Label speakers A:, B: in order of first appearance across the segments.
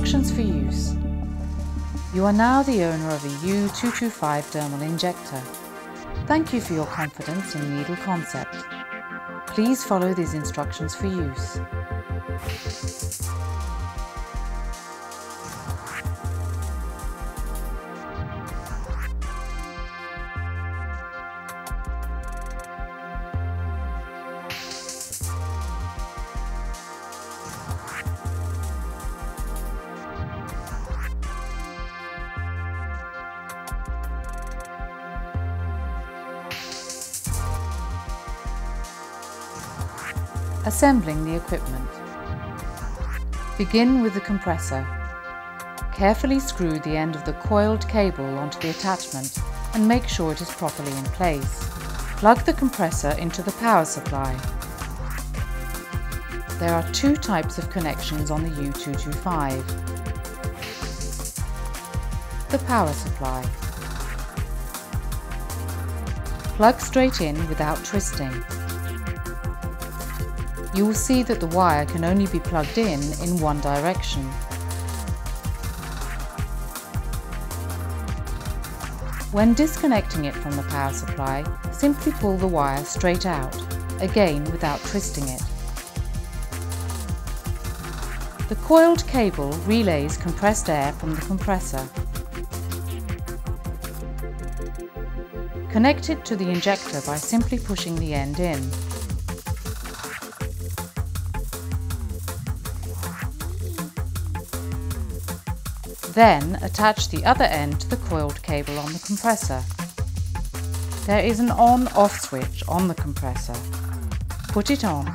A: Instructions for use. You are now the owner of a U225 dermal injector. Thank you for your confidence in needle concept. Please follow these instructions for use. Assembling the equipment. Begin with the compressor. Carefully screw the end of the coiled cable onto the attachment and make sure it is properly in place. Plug the compressor into the power supply. There are two types of connections on the U225. The power supply. Plug straight in without twisting. You will see that the wire can only be plugged in one direction. When disconnecting it from the power supply, simply pull the wire straight out, again without twisting it. The coiled cable relays compressed air from the compressor. Connect it to the injector by simply pushing the end in. Then attach the other end to the coiled cable on the compressor. There is an on-off switch on the compressor. Put it on.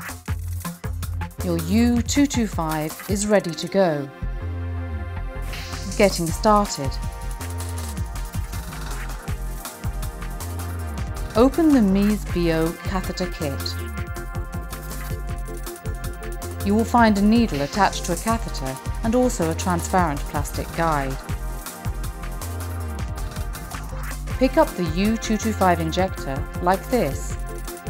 A: Your U225 is ready to go. Getting started. Open the MES-BO catheter kit. You will find a needle attached to a catheter and also a transparent plastic guide. Pick up the U225 injector like this,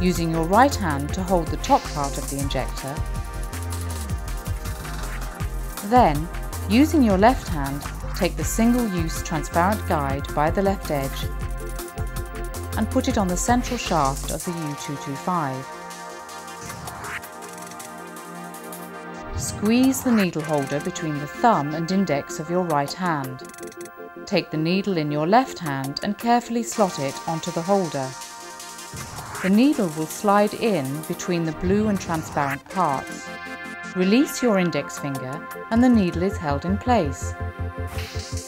A: using your right hand to hold the top part of the injector. Then, using your left hand, take the single-use transparent guide by the left edge and put it on the central shaft of the U225. Squeeze the needle holder between the thumb and index of your right hand. Take the needle in your left hand and carefully slot it onto the holder. The needle will slide in between the blue and transparent parts. Release your index finger and the needle is held in place.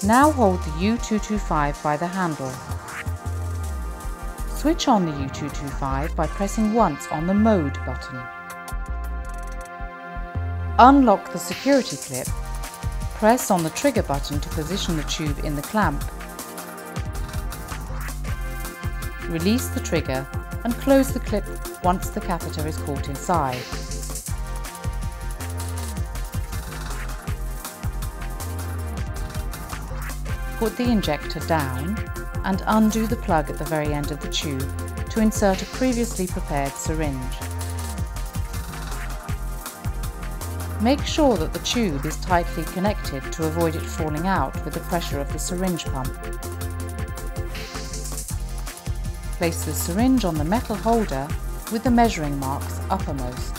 A: Now hold the U225 by the handle. Switch on the U225 by pressing once on the Mode button. Unlock the security clip. Press on the trigger button to position the tube in the clamp. Release the trigger and close the clip once the catheter is caught inside. Put the injector down and undo the plug at the very end of the tube to insert a previously prepared syringe. Make sure that the tube is tightly connected to avoid it falling out with the pressure of the syringe pump. Place the syringe on the metal holder with the measuring marks uppermost.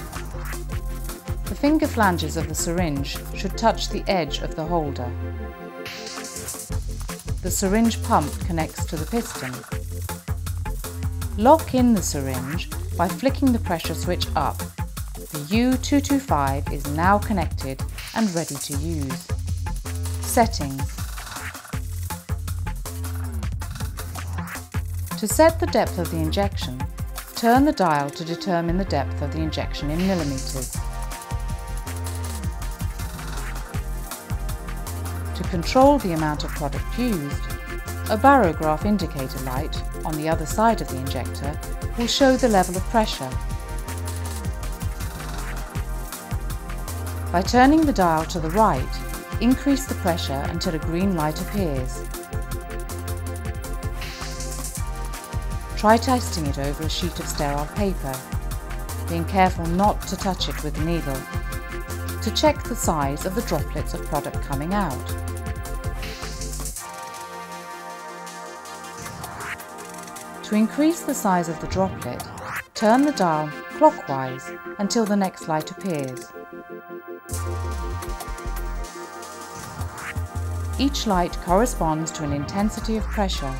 A: The finger flanges of the syringe should touch the edge of the holder. The syringe pump connects to the piston. Lock in the syringe by flicking the pressure switch up. The U225 is now connected and ready to use. Settings. To set the depth of the injection, turn the dial to determine the depth of the injection in millimeters. To control the amount of product used, a barograph indicator light on the other side of the injector will show the level of pressure. By turning the dial to the right, increase the pressure until a green light appears. Try testing it over a sheet of sterile paper, being careful not to touch it with the needle. to check the size of the droplets of product coming out. To increase the size of the droplet, turn the dial clockwise until the next light appears. Each light corresponds to an intensity of pressure.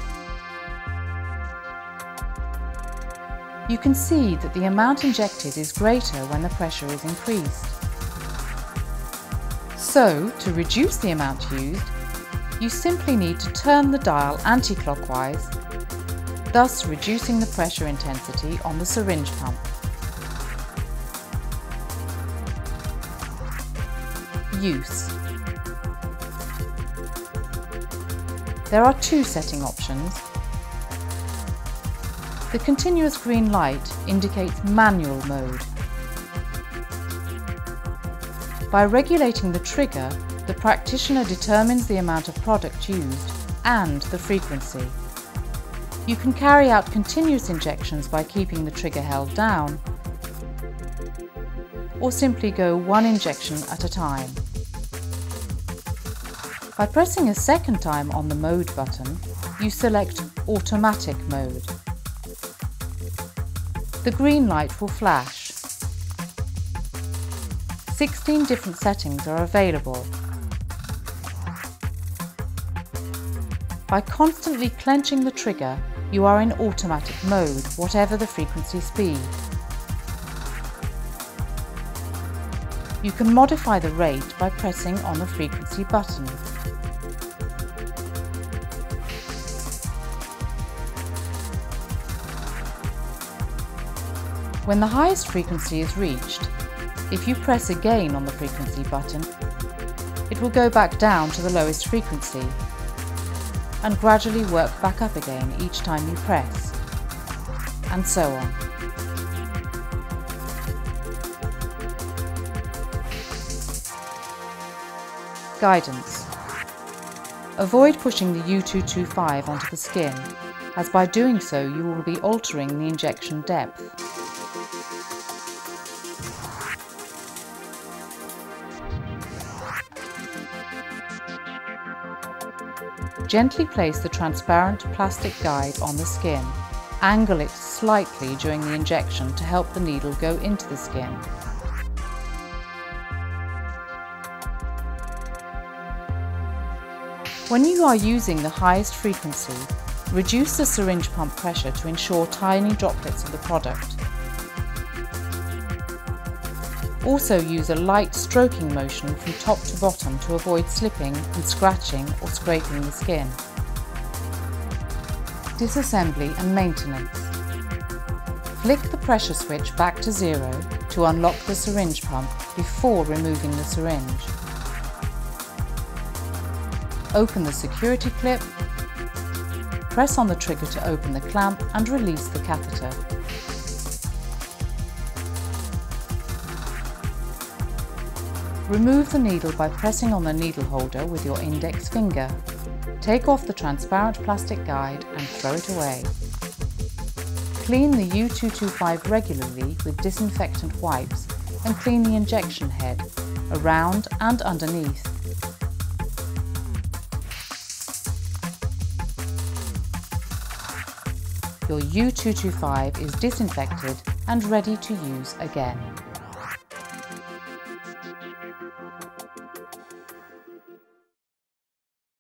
A: You can see that the amount injected is greater when the pressure is increased. So, to reduce the amount used, you simply need to turn the dial anti-clockwise, thus reducing the pressure intensity on the syringe pump. Use. There are two setting options. The continuous green light indicates manual mode. By regulating the trigger, the practitioner determines the amount of product used and the frequency. You can carry out continuous injections by keeping the trigger held down, or simply go one injection at a time. By pressing a second time on the Mode button, you select Automatic Mode. The green light will flash. 16 different settings are available. By constantly clenching the trigger, you are in automatic mode, whatever the frequency speed. You can modify the rate by pressing on the frequency button. When the highest frequency is reached, if you press again on the frequency button, it will go back down to the lowest frequency and gradually work back up again each time you press, and so on. Guidance. Avoid pushing the U225 onto the skin, as by doing so you will be altering the injection depth. Gently place the transparent plastic guide on the skin. Angle it slightly during the injection to help the needle go into the skin. When you are using the highest frequency, reduce the syringe pump pressure to ensure tiny droplets of the product. Also use a light stroking motion from top to bottom to avoid slipping and scratching or scraping the skin. Disassembly and maintenance. Flick the pressure switch back to 0 to unlock the syringe pump before removing the syringe. Open the security clip, press on the trigger to open the clamp and release the catheter. Remove the needle by pressing on the needle holder with your index finger. Take off the transparent plastic guide and throw it away. Clean the U225 regularly with disinfectant wipes and clean the injection head, around and underneath. Your U225 is disinfected and ready to use again.